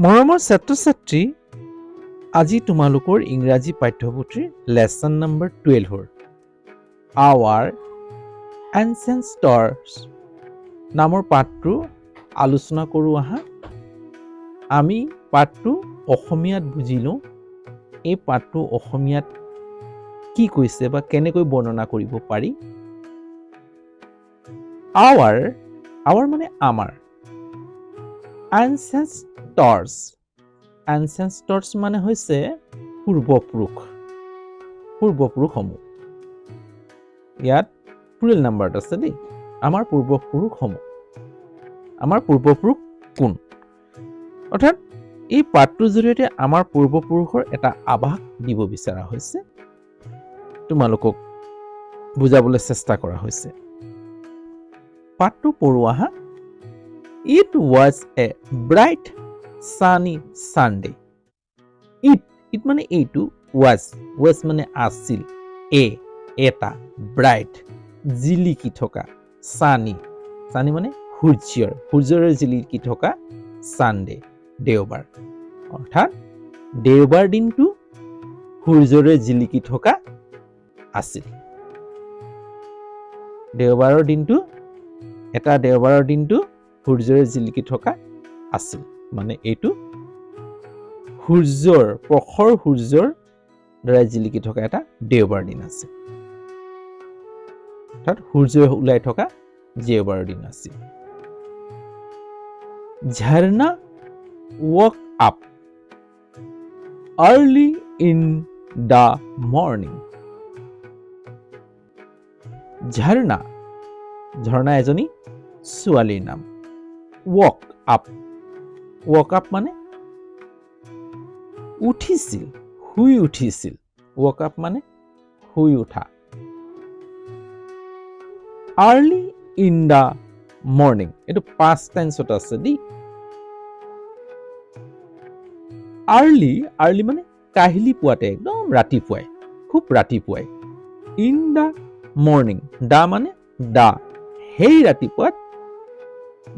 মৰমৰ ছাত্ৰ-ছাত্ৰী, আজি তোমালোকৰ ইংৰাজী পাঠ্যপুথিৰ লেসন নম্বৰ 12 আৱাৰ এনচেষ্টৰ্ছ নামৰ পাঠটো আলোচনা কৰোঁ আহা। আমি পাঠটো অসমীয়াত বুজিলোঁ। এই পাঠটো অসমীয়াত কি কৈছে বা কেনেকৈ বৰ্ণনা কৰিব পাৰি। আৱাৰ মানে আমাৰ, এনচেষ্টৰ্ছ মানে হৈছে পূৰ্বপুৰুষসমূহ। ইয়াত প্লুৰেল নাম্বাৰত আছে দেই। আমাৰ পূৰ্বপুৰুষসমূহ, আমাৰ পূৰ্বপুৰুষ কোন? অৰ্থাৎ এই পাঠটোৰ জৰিয়তে আমাৰ পূৰ্বপুৰুষৰ এটা আভাস দিব বিচৰা হৈছে, তোমালোকক বুজাবলৈ চেষ্টা কৰা হৈছে। পাঠটো পঢ়ো আহা। It was a bright sunny Sunday. It মানে এইটো, was মানে আছিল, এটা, bright জিলিকি থকা, sunny মানে সূৰ্যৰে জিলিকি থকা, Sunday দেওবাৰ। অৰ্থাৎ দেওবাৰ দিনটো সূৰ্যৰে জিলিকি থকা আছিল। দেওবাৰৰ দিনটো সূৰ্যৰে জিলিকি থকা আছিল, মানে এইটো প্ৰখৰ সূৰ্যৰ দ্বাৰা জিলিকি থকা এটা দেওবাৰ দিন আছিল। অৰ্থাৎ সূৰ্য ওলাই থকা দেওবাৰ দিন আছিল। ঝৰ্ণা woke up early in the morning. ঝৰ্ণা এজনী ছোৱালীৰ নাম। woke up মানে উঠিছিল, শুই উঠিছিল। woke up মানে শুই উঠা। early in the morning এইটো past tense আছে দেই। early মানে কাহিলি পুৱাতে, একদম ৰাতিপুৱাই, খুব ৰাতিপুৱাই। in the morning, মানে সেই ৰাতিপুৱাত,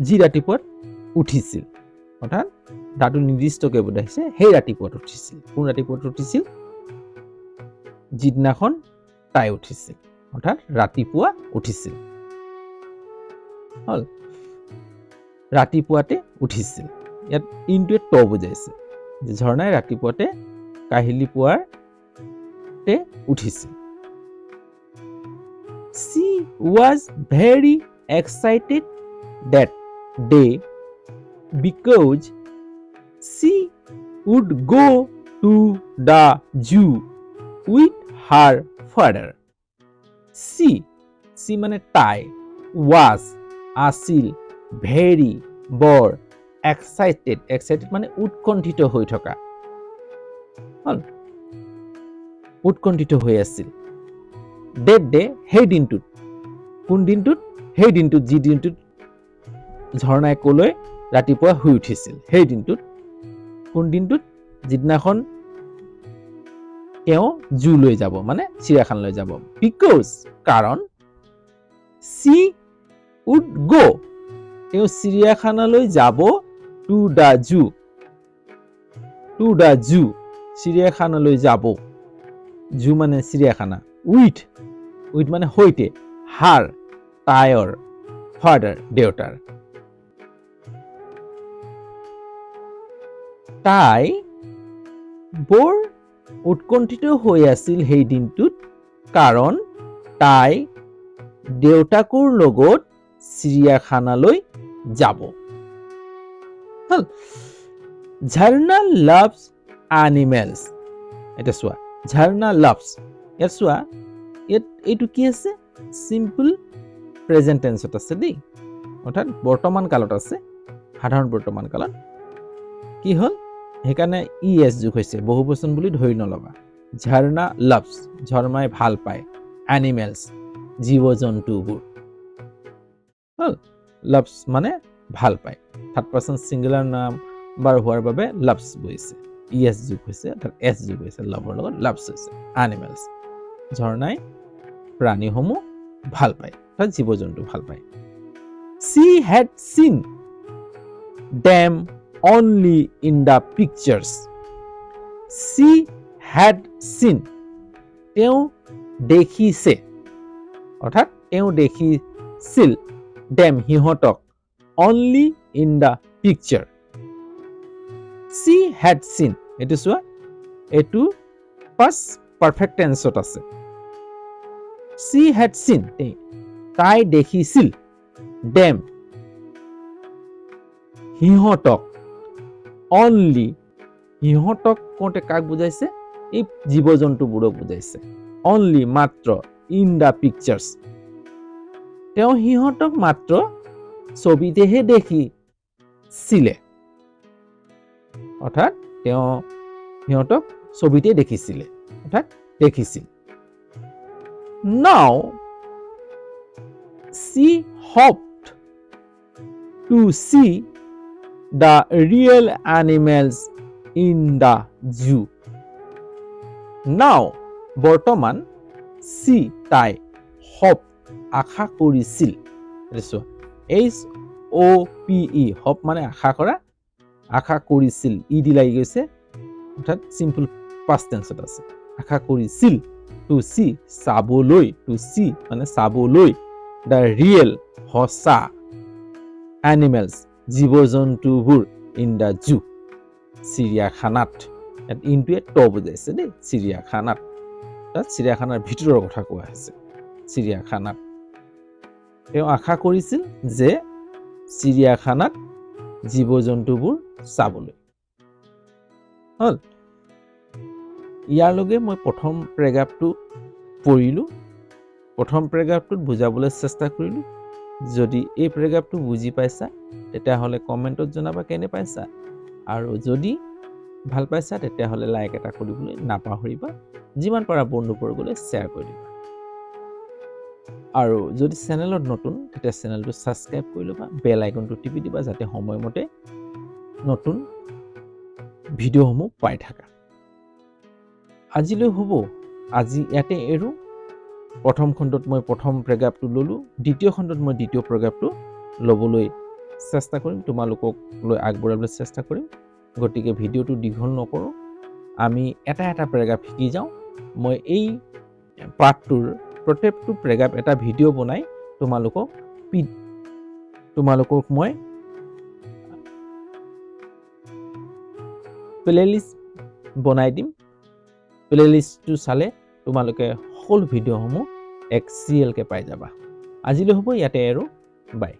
যি ৰাতিপুৱাত উঠিছিল। অৰ্থাৎ দাটো নিৰ্দিষ্টকৈ বুজাইছে, সেই ৰাতিপুৱাত উঠিছিল। কোন ৰাতিপুৱাত উঠিছিল? যিদিনাখন তাই উঠিছিল, অৰ্থাৎ ৰাতিপুৱা উঠিছিল। হল, ৰাতিপুৱাতে উঠিছিল। ইয়াত ইনটোৱে বুজাইছে যে ঝৰ্ণাই ৰাতিপুৱাতে কাহিলি পুৱাতে উঠিছিল। She was very excited that day because she would go to the zoo with her father. She মানে তাই, was আছিল, very বৰ, excited মানে উৎকণ্ঠিত হৈ থকা, উৎকণ্ঠিত হৈ আছিল। that day সেই দিনটোত, কোন দিনটোত? সেই দিনটোত, যি দিনটোত ঝৰ্ণাই কলৈ ৰাতিপুৱা শুই উঠিছিল, সেই দিনটোত। কোন দিনটোত? যিদিনাখন তেওঁ জুলৈ যাব, মানে চিৰিয়াখানালৈ যাব। because কাৰণ she would go তেওঁ চিৰিয়াখানালৈ যাব, to the zoo চিৰিয়াখানালৈ যাব। zoo মানে চিৰিয়াখানা। with মানে সৈতে, her তাইৰ, father দেউতাৰ। তাই বৰ উৎকণ্ঠিত হৈ আছিল সেই দিনটোত, কাৰণ তাই দেউতাকৰ লগত চিৰিয়াখানালৈ যাব। ঝৰ্ণা loves animals. এতিয়া চোৱা, ঝৰ্ণা loves, ইয়াত চোৱা, এইটো কি আছে? চিম্পল প্ৰেজেন্ট টেন্সত আছে দেই। অৰ্থাৎ বৰ্তমান কালত আছে, সাধাৰণ বৰ্তমান কালত। কি হ'ল? সেইকাৰণে es যোগ হৈছে, বহুবচন বুলি ধৰি নলবা। ঝৰ্ণা loves, ঝৰ্ণাই ভাল পায়, এনিমেলছ জীৱ জন্তুবোৰ। loves মানে ভাল পায়। থাৰ্ড পাৰ্চন ছিংগুলাৰ নাম বাৰ হোৱাৰ বাবে loves বহিছে, es যোগ হৈছে, অৰ্থাৎ s যোগ হৈছে, লভৰ লগত loves হৈছে, এনিমেলছ। ঝৰ্ণাই প্ৰাণীসমূহ ভাল পায়, অৰ্থাৎ জীৱ জন্তু ভাল পায়। She had seen them only in the pictures. She had seen, তেওঁ দেখিছে, অৰ্থাৎ তেওঁ দেখিছিল them সিহঁতক only in the picture. She had seen, এইটো চোৱা, এইটো past perfect tenseত আছে. She had seen, তাই দেখিছিল them সিহঁতক only, সিহঁতক কোনতে কাক বুজাইছে, এই জীৱ জন্তুবোৰক বুজাইছে, only মাত্ৰ in the pictures, তেওঁ সিহঁতক মাত্ৰ ছবিতেহে দেখিছিলে, অৰ্থাৎ তেওঁ সিহঁতক ছবিতে দেখিছিলে, অৰ্থাৎ দেখিছিল. Now she hoped to see the real animals in the zoo. Now বৰ্তমান she তাই hope আশা কৰিছিল, HOPE hope মানে আশা কৰা, আশা কৰিছিল, ইডি লাগি গৈছে, অৰ্থাৎ চিম্পল পাষ্ট টেন্সত আছে, আশা কৰিছিল, টু সি চাবলৈ, টু সি মানে চাবলৈ, দ্য ৰিয়েল সঁচা, এনিমেলছ জীৱ জন্তুবোৰ, ইন দ্য জু চিৰিয়াখানাত, ইনটোৱে ট বুজাইছে দেই, চিৰিয়াখানাত, তাত চিৰিয়াখানাৰ ভিতৰৰ কথা কোৱা হৈছে, চিৰিয়াখানাত তেওঁ আশা কৰিছিল যে চিৰিয়াখানাত জীৱ জন্তুবোৰ চাবলৈ। হ'ল, ইয়াৰ লগে মই প্ৰথম পেৰাগ্ৰাফটো পঢ়িলোঁ, প্ৰথম পেৰাগ্ৰাফটোত বুজাবলৈ চেষ্টা কৰিলোঁ। যদি এই পেৰাগ্ৰাফটো বুজি পাইছা তেতিয়াহ'লে কমেণ্টত জনাবা কেনে পাইছা, আৰু যদি ভাল পাইছা তেতিয়াহ'লে লাইক এটা কৰিবলৈ নাপাহৰিবা, যিমান পাৰা বন্ধুবৰ্গলৈ শ্বেয়াৰ কৰি দিবা, আৰু যদি চেনেলত নতুন তেতিয়া চেনেলটো ছাবস্ক্ৰাইব কৰি ল'বা, বেল আইকনটো টিপি দিবা যাতে সময়মতে নতুন ভিডিঅ'সমূহ পাই থাকা। আজিলৈ হ'ব, আজি ইয়াতে এৰো। প্ৰথম খণ্ডত মই প্ৰথম পেৰাগ্ৰাফটো ল'লোঁ, দ্বিতীয় খণ্ডত মই দ্বিতীয় পেৰাগ্ৰাফটো ল'বলৈ চেষ্টা কৰিম, তোমালোকক লৈ আগবঢ়াবলৈ চেষ্টা কৰিম। গতিকে ভিডিঅ'টো দীঘল নকৰোঁ, আমি এটা এটা পেৰাগ্ৰাফ শিকি যাওঁ। মই এই পাঠটোৰ প্ৰত্যেকটো পেৰাগ্ৰাফ এটা ভিডিঅ' বনাই তোমালোকক মই প্লেলিষ্ট বনাই দিম। প্লেলিষ্টটো চালে তোমালোকে সকলো ভিডিঅ'সমূহ এক্সিএলকে পাই যাবা। আজিলৈ হ'ব ইয়াতে আৰু, বাই।